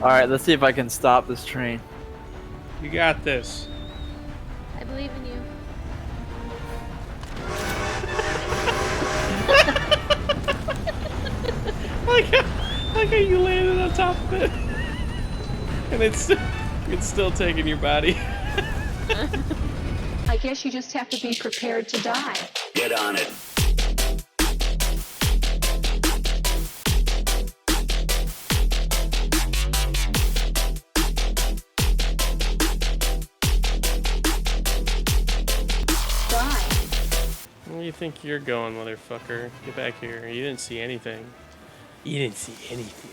Alright, let's see if I can stop this train. You got this. I believe in you. Like how you landed on top of it, and it's still taking your body. I guess you just have to be prepared to die. Get on it. Die. Where do you think you're going, motherfucker? Get back here. You didn't see anything. You didn't see anything.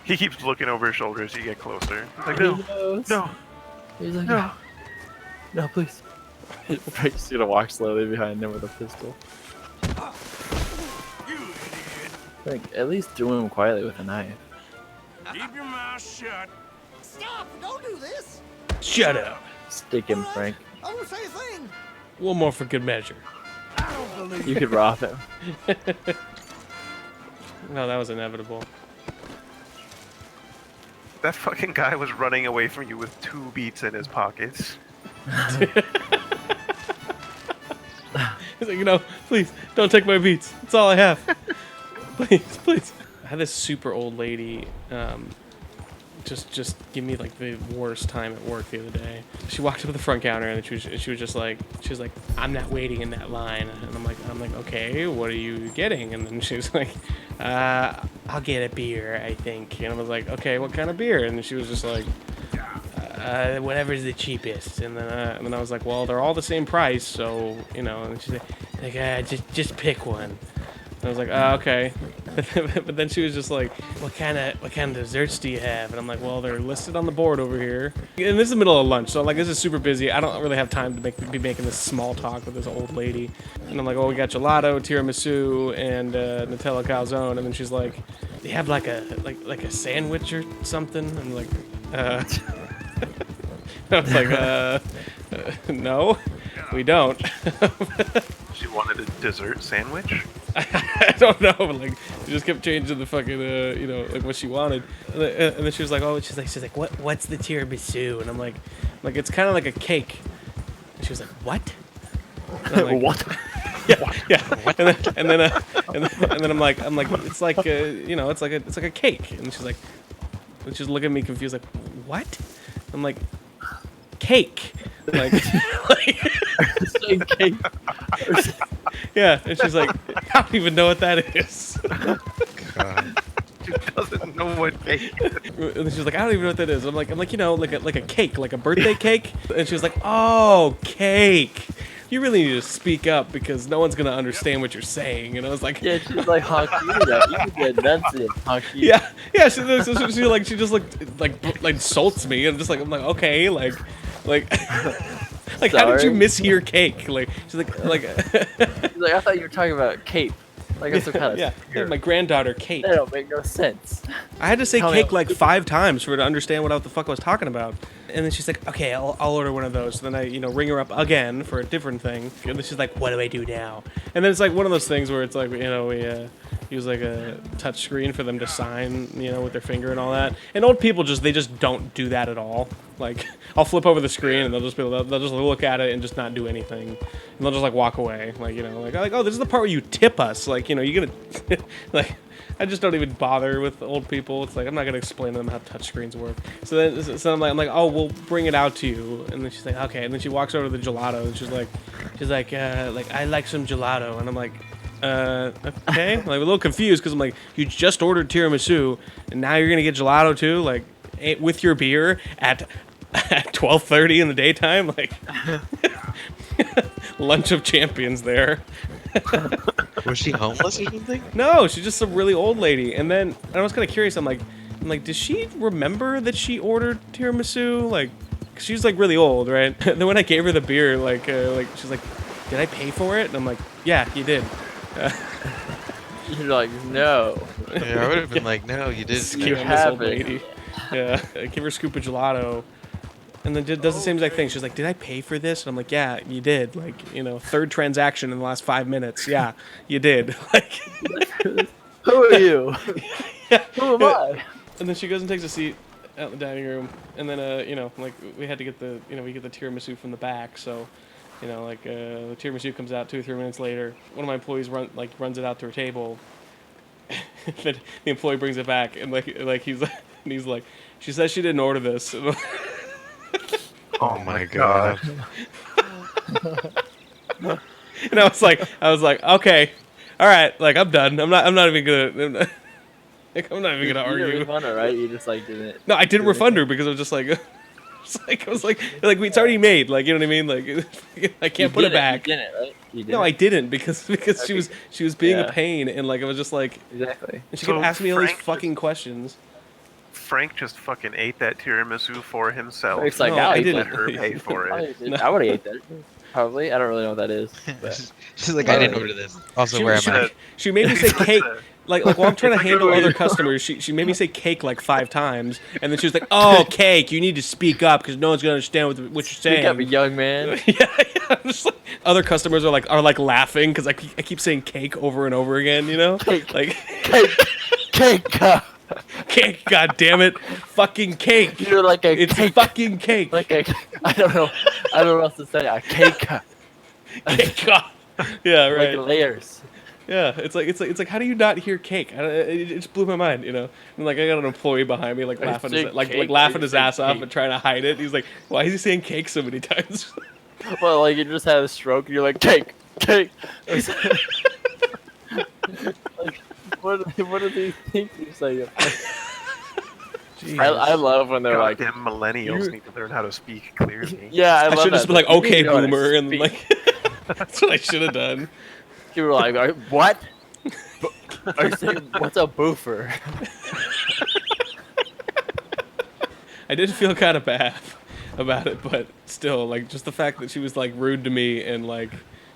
He keeps looking over his shoulder as you get closer. He's like, He no, knows. no, He's like, no. no, please. Frank's just gonna walk slowly behind him with a pistol. Frank, at least do him quietly with a knife. Keep your mouth shut. Stop! Don't do this! Shut up. Stick him, Frank. I won't say a thing! One more for good measure. I don't believe You could rob him. No, that was inevitable. That fucking guy was running away from you with 2 beats in his pockets. He's like, no, please, don't take my beats. That's all I have. Please, please. I had this super old lady just give me like the worst time at work the other day. She walked up to the front counter and she was just like, I'm not waiting in that line. And I'm like, okay, what are you getting? And then she was like, I'll get a beer, I think. And I was like, okay, what kind of beer? And she was just like, whatever's the cheapest. And then I was like, well, they're all the same price, so you know. And she's like, just pick one. And I was like, okay. But then she was just like, what kind of desserts do you have? And I'm like, well, they're listed on the board over here. And this is the middle of lunch, so like this is super busy. I don't really have time to be making this small talk with this old lady. And I'm like, oh, we got gelato, tiramisu, and Nutella calzone. And then she's like, do you have like a sandwich or something? And I'm like, I was like, no, we don't. She wanted a dessert sandwich? I don't know, but like, she just kept changing the fucking, you know, like what she wanted. And then she was like, oh, she's like, what's the tiramisu? And I'm like, it's kind of like a cake. And she was like, what? And I'm like, What? Yeah. And then I'm like, it's like, you know, it's like a cake. And she's like, looking at me confused, like, what? I'm like, cake. Like, Saying cake. yeah. And she's like, I don't even know what that is. She doesn't know what cake is. And then she's like, I don't even know what that is. I'm like, you know, like a cake, like a birthday cake. And she was like, oh, cake. You really need to speak up because no one's gonna understand what you're saying. And I was like, Yeah, she's like, Hakuda. You can enunciate, Hakuda. yeah. She just like insults me, and I'm like, okay, like, like how did you Sorry. mishear cake? Like, she's like, She's like, I thought you were talking about cape. Like, it's some kind of yeah, my granddaughter Kate. That don't make no sense. I had to say Tell me cake like 5 times for her to understand what the fuck I was talking about. And then she's like, okay, I'll order one of those. So then I, you know, ring her up again for a different thing. And then she's like, what do I do now? And then it's like one of those things where it's like, you know, we use like a touch screen for them to sign, you know, with their finger and all that. And old people they just don't do that at all. Like, I'll flip over the screen and they'll just look at it and just not do anything. And they'll just like walk away. Like, you know, like, oh, this is the part where you tip us. Like, you know, you're gonna, like, I just don't even bother with old people. It's like, I'm not gonna explain to them how touch screens work. So I'm like, oh, we'll bring it out to you. And then she's like, okay. And then she walks over to the gelato and she's like, I like some gelato. And I'm like, okay. Like, a little confused because I'm like, you just ordered tiramisu and now you're gonna get gelato too, like, with your beer at 12:30 in the daytime, like. Lunch of champions there. Was she homeless or something? No, she's just some really old lady. And then I was kind of curious. I'm like, does she remember that she ordered tiramisu? Like, 'cause she's like really old, right? Then when I gave her the beer, like she's like, did I pay for it? And I'm like, yeah, you did. You're like, no. Yeah, I would have been like, no, you didn't. Skew on this old lady. Yeah, I give her a scoop of gelato. And then does the same exact thing. She's like, did I pay for this? And I'm like, yeah, you did. Like, you know, 3rd transaction in the last 5 minutes. Yeah, you did. Like, Who are you? yeah. Who am I? And then she goes and takes a seat. out in the dining room, and then you know, like we had to get the we get the tiramisu from the back, so you know, like the tiramisu comes out 2 or 3 minutes later. One of my employees runs it out to her table. Then the employee brings it back, and he's like, she says she didn't order this. Oh my god. And I was like, okay, all right, like I'm done. I'm not even gonna. I'm not even gonna You didn't argue. refund her, right? You just like didn't. No, I didn't refund her because I was just like, I was like it's already made. Like, you know what I mean? Like, I can't put it back. You didn't, right? You No, I didn't because she was being a Yeah. pain, and like I was just like, Exactly. and she So kept asking me all these Frank fucking questions. Frank just fucking ate that tiramisu for himself. It's like, No, now I I didn't. Let her pay for it. I would have ate that. Probably. I don't really know what that is. But. She's like, I didn't order this. Also, She, where she, am I? she made me say cake. Like while I'm trying to It's like handle a- other customers, she made me say cake like 5 times, and then she was like, "Oh, cake! You need to speak up because no one's gonna understand what you're saying." Speak up, young man. yeah. I'm just like, other customers are like laughing because I keep saying cake over and over again. You know, Cake. like Cake. cake. God damn it, fucking cake! You're like a It's cake. fucking cake. Like a. I don't know. I don't know what else to say. A cake. Cake. Yeah, right. Like layers. Yeah, it's like how do you not hear cake? It just blew my mind, you know. And like I got an employee behind me, like I laughing say his, like cake, laughing I his say ass off cake. and trying to hide it. He's like, why is he saying cake so many times? Well, like you just had a stroke and you're like cake. Like, what do these think you're saying? I love when they're like, Goddamn millennials need to learn how to speak clearly. yeah, I I love should that. just be like, You okay, know how to boomer, and speak. like that's what I should have done. You were like, what? Are you saying, what's a boofer? I did feel kind of bad about it, but still, like just the fact that she was like rude to me and like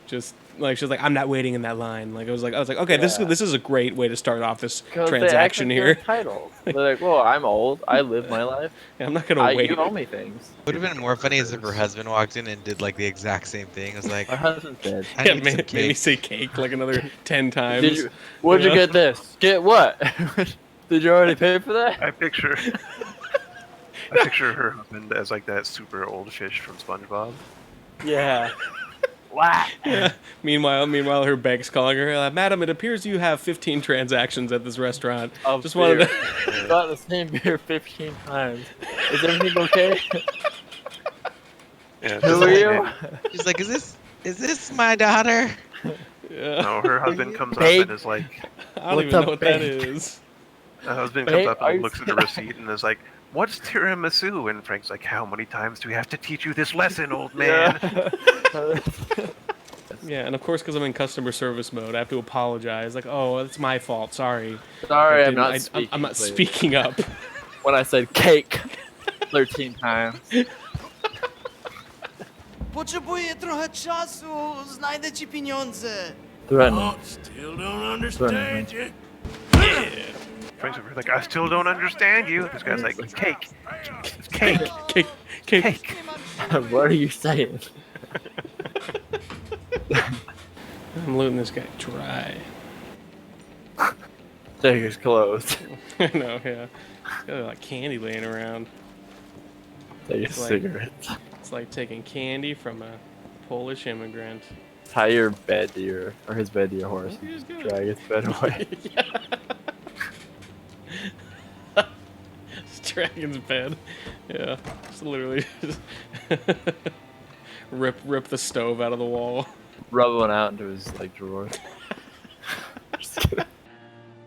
just like she was like, I'm not waiting in that line. Like I was like, okay, Yeah. this is a great way to start off this 'Cause transaction they act like here. they're entitled. They're like, well, I'm old. I live my life. I'm not gonna wait. You owe me things. Would have been more funny as if her husband walked in and did like the exact same thing. I was like, My husband's dead. I Yeah, need made some me cake. say cake like another 10 times. Where'd you Yeah. get this? Get what? Did you already pay for that? I picture her husband as like that super old fish from SpongeBob. Yeah. Wow. Yeah. Meanwhile, her bank's calling her, Madam, it appears you have 15 transactions at this restaurant. Of Just wanted beer. to. Got the same beer 15 times. Is everything okay? Yeah, Who are you? She's like, is this my daughter? Yeah. No, her husband comes up Babe. and is like, I don't What's even know up, what that babe? is. the husband Babe, comes up are and you looks at the receipt and is like, what's tiramisu? And Frank's like, how many times do we have to teach you this lesson, old man? Yeah, and of course, because I'm in customer service mode, I have to apologize. Like, oh, it's my fault. Sorry. Sorry, I I'm not didn't- speaking. I'm not please. speaking up. When I said cake 13 times. Potrzebuję trochę czasu. Znajdę ci pieniądze. Threatening. Oh, still don't understand you. Frank's over here like, I still don't understand you. This guy's like, cake. It's cake. Cake, cake. Cake. What are you saying? I'm looting this guy dry. Take his clothes. I know, yeah. He's got like candy laying around. Take his Like- cigarettes. It's like taking candy from a Polish immigrant. Tie your bed to your, or his bed to your horse. He was good. Drag his bed away. It's Dragon's bed. Yeah, just literally just rip the stove out of the wall. Rub one out into his like drawer. Just kidding.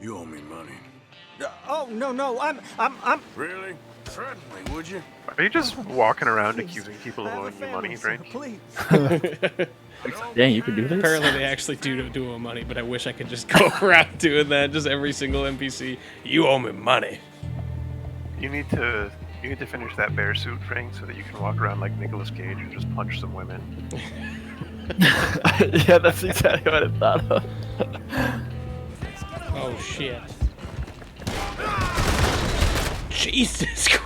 You owe me money. Oh no, I'm. Really? Threaten me, would you? Are you just walking around accusing people of owing you money, Frank? Please. Dang, you can do this? Apparently they actually do owe money, but I wish I could just go around doing that. Just every single NPC, you owe me money. You need to finish that bear suit, Frank, so that you can walk around like Nicolas Cage and just punch some women. Yeah, that's exactly what I thought of. Oh shit. Jesus Christ.